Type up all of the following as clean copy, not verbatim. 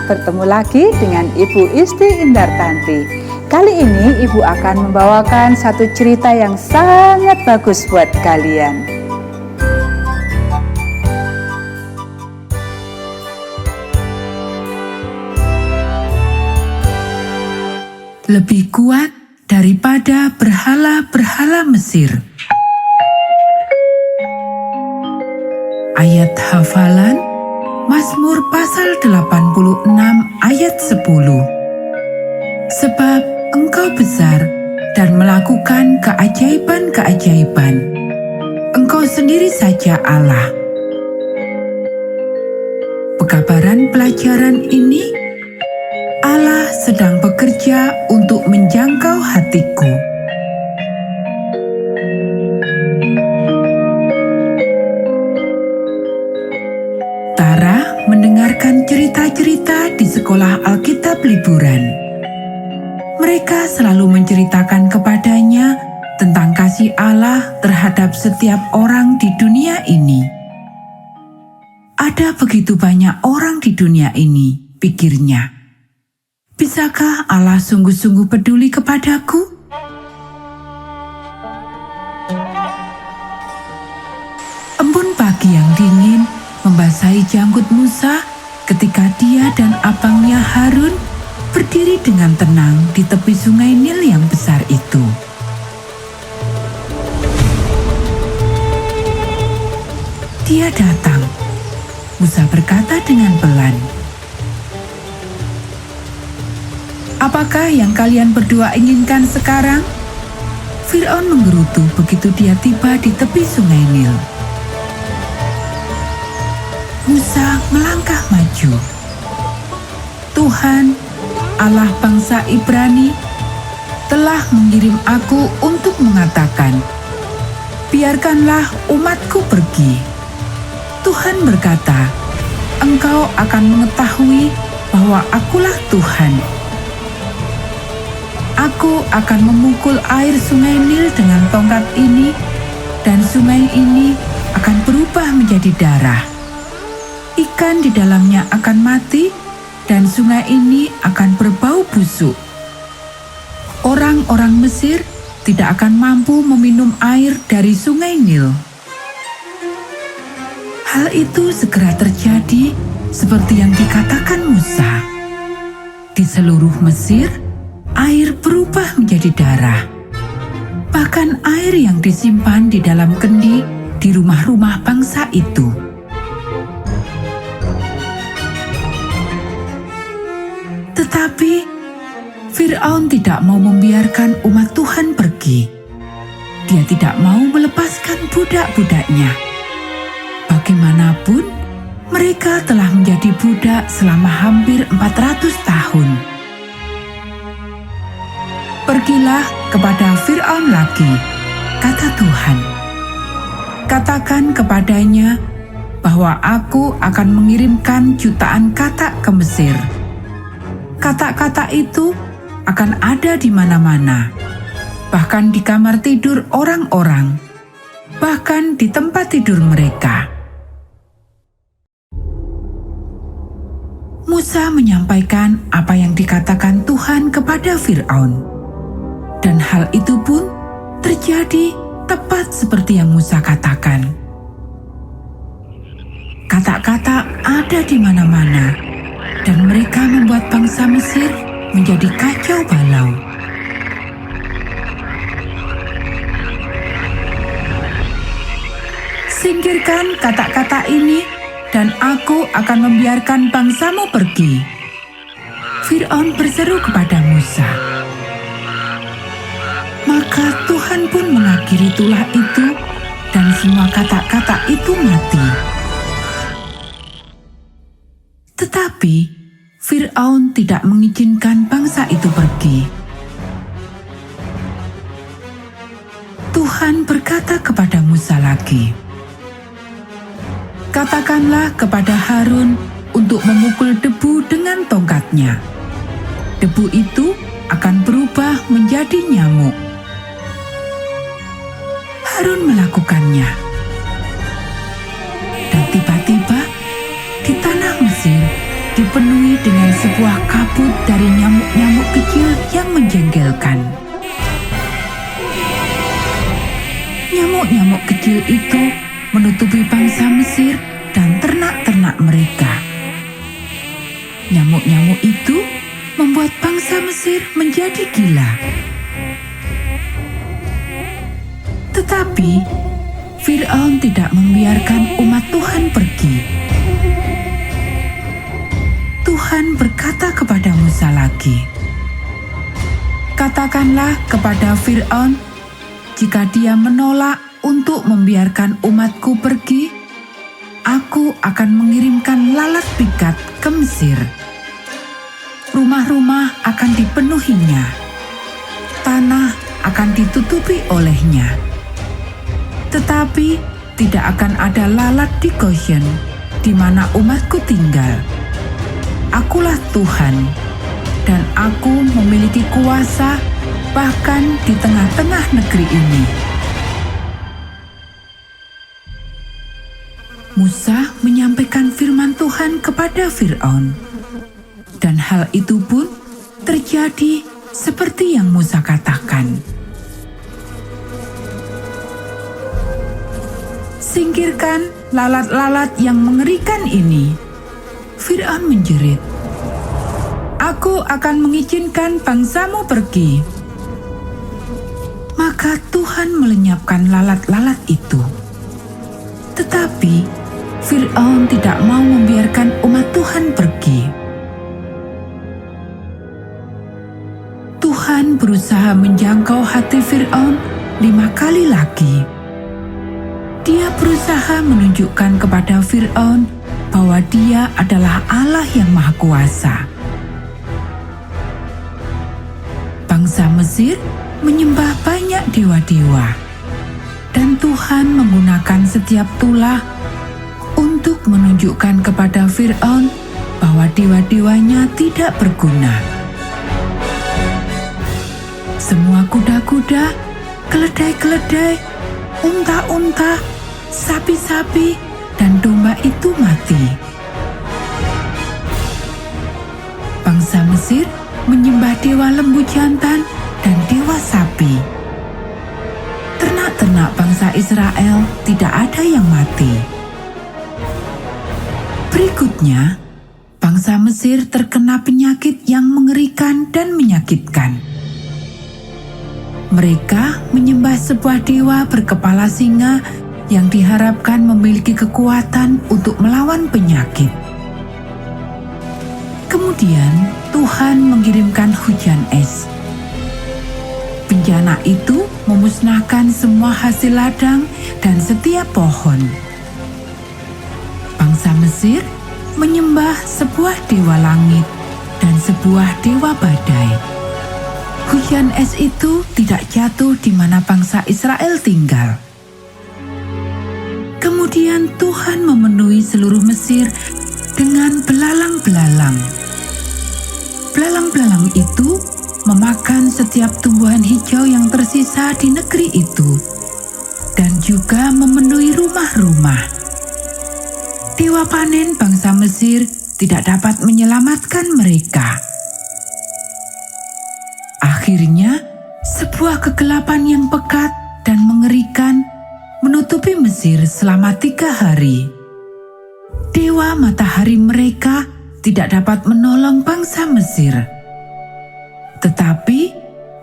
bertemu lagi dengan Ibu Isti Indartanti. Kali ini Ibu akan membawakan satu cerita yang sangat bagus buat kalian. Lebih kuat daripada berhala-berhala Mesir. Ayat hafalan Mazmur pasal 86 ayat 10. Sebab Engkau besar dan melakukan keajaiban-keajaiban. Engkau sendiri saja Allah. Pekabaran pelajaran ini, Allah sedang bekerja untuk menjangkau hatiku. Tara mendengarkan cerita-cerita di sekolah Alkitab liburan. Mereka selalu menceritakan kepadanya tentang kasih Allah terhadap setiap orang di dunia ini. Ada begitu banyak orang di dunia ini, pikirnya. Bisakah Allah sungguh-sungguh peduli kepadaku? Embun pagi yang dingin membasahi janggut Musa ketika dia dan abangnya Harun berdiri dengan tenang di tepi sungai Nil yang besar itu. Dia datang. Musa berkata dengan pelan, "Apakah yang kalian berdua inginkan sekarang?" Fir'aun menggerutu begitu dia tiba di tepi sungai Nil. Musa melangkah maju. "Tuhan, Allah bangsa Ibrani, telah mengirim aku untuk mengatakan, biarkanlah umatku pergi." Tuhan berkata, "Engkau akan mengetahui bahwa akulah Tuhan. Aku akan memukul air sungai Nil dengan tongkat ini, dan sungai ini akan berubah menjadi darah. Ikan di dalamnya akan mati, dan sungai ini akan berbau busuk. Orang-orang Mesir tidak akan mampu meminum air dari sungai Nil." Hal itu segera terjadi seperti yang dikatakan Musa. Di seluruh Mesir, air berubah menjadi darah. Bahkan air yang disimpan di dalam kendi di rumah-rumah bangsa itu. Tetapi Fir'aun tidak mau membiarkan umat Tuhan pergi. Dia tidak mau melepaskan budak-budaknya. Bagaimanapun, mereka telah menjadi budak selama hampir 400 tahun. "Pergilah kepada Fir'aun lagi," kata Tuhan. "Katakan kepadanya bahwa aku akan mengirimkan jutaan katak ke Mesir. Katak-katak itu akan ada di mana-mana, bahkan di kamar tidur orang-orang, bahkan di tempat tidur mereka." Musa menyampaikan apa yang dikatakan Tuhan kepada Fir'aun. Dan hal itu pun terjadi tepat seperti yang Musa katakan. Katak-katak ada di mana-mana, dan mereka membuat bangsa Mesir menjadi kacau balau. "Singkirkan katak-katak ini, dan aku akan membiarkan bangsamu pergi," Fir'aun berseru kepada Musa. Maka Tuhan pun mengakhiri tulah itu, dan semua katak-katak itu mati. Tetapi Fir'aun tidak mengizinkan bangsa itu pergi. Tuhan berkata kepada Musa lagi, "Katakanlah kepada Harun untuk memukul debu dengan tongkatnya. Debu itu akan berubah menjadi nyamuk." Harun melakukannya. Dan tiba-tiba di tanah Mesir dipenuhi dengan sebuah kabut dari nyamuk-nyamuk kecil yang menjengkelkan. Nyamuk-nyamuk kecil itu menutupi bangsa Mesir dan ternak-ternak mereka. Nyamuk-nyamuk itu membuat bangsa Mesir menjadi gila. Tetapi Fir'aun tidak membiarkan umat Tuhan pergi. Tuhan berkata kepada Musa lagi, "Katakanlah kepada Fir'aun, jika dia menolak untuk membiarkan umatku pergi, aku akan mengirimkan lalat pikat ke Mesir. Rumah-rumah akan dipenuhinya, tanah akan ditutupi olehnya. Tetapi tidak akan ada lalat di Goshen, di mana umatku tinggal. Akulah Tuhan, dan aku memiliki kuasa bahkan di tengah-tengah negeri ini." Musa menyampaikan firman Tuhan kepada Fir'aun, dan hal itu pun terjadi seperti yang Musa katakan. "Singkirkan lalat-lalat yang mengerikan ini," Fir'aun menjerit. "Aku akan mengizinkan bangsamu pergi." Maka Tuhan melenyapkan lalat-lalat itu. Tetapi Fir'aun tidak mau membiarkan umat Tuhan pergi. Tuhan berusaha menjangkau hati Fir'aun 5 kali lagi. Dia berusaha menunjukkan kepada Fir'aun bahwa dia adalah Allah yang Maha Kuasa. Bangsa Mesir menyembah banyak dewa-dewa, dan Tuhan menggunakan setiap tulah untuk menunjukkan kepada Fir'aun bahwa dewa-dewanya tidak berguna. Semua kuda-kuda, keledai-keledai, unta-unta, sapi-sapi, dan domba itu mati. Bangsa Mesir menyembah dewa lembu jantan dan dewa sapi. Ternak-ternak bangsa Israel tidak ada yang mati. Berikutnya, bangsa Mesir terkena penyakit yang mengerikan dan menyakitkan. Mereka menyembah sebuah dewa berkepala singa yang diharapkan memiliki kekuatan untuk melawan penyakit. Kemudian Tuhan mengirimkan hujan es. Bencana itu memusnahkan semua hasil ladang dan setiap pohon. Bangsa Mesir menyembah sebuah dewa langit dan sebuah dewa badai. Hujan es itu tidak jatuh di mana bangsa Israel tinggal. Kemudian Tuhan memenuhi seluruh Mesir dengan belalang-belalang. Belalang-belalang itu memakan setiap tumbuhan hijau yang tersisa di negeri itu, dan juga memenuhi rumah-rumah. Dewa panen bangsa Mesir tidak dapat menyelamatkan mereka. Akhirnya, sebuah kegelapan yang pekat dan mengerikan menutupi Mesir selama 3 hari. Dewa matahari mereka tidak dapat menolong bangsa Mesir. Tetapi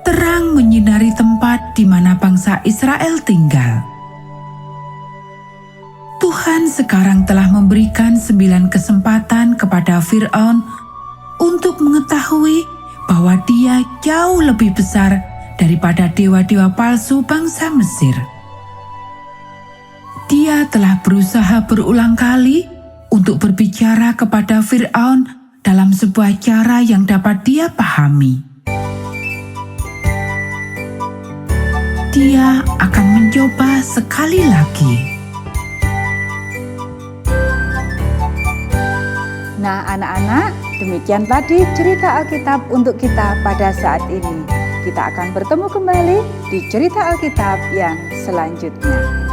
terang menyinari tempat di mana bangsa Israel tinggal. Tuhan sekarang telah memberikan 9 kesempatan kepada Fir'aun untuk mengetahui bahwa dia jauh lebih besar daripada dewa-dewa palsu bangsa Mesir. Dia telah berusaha berulang kali untuk berbicara kepada Fir'aun dalam sebuah cara yang dapat dia pahami. Dia akan mencoba sekali lagi. Nah, anak-anak, demikian tadi cerita Alkitab untuk kita pada saat ini. Kita akan bertemu kembali di cerita Alkitab yang selanjutnya.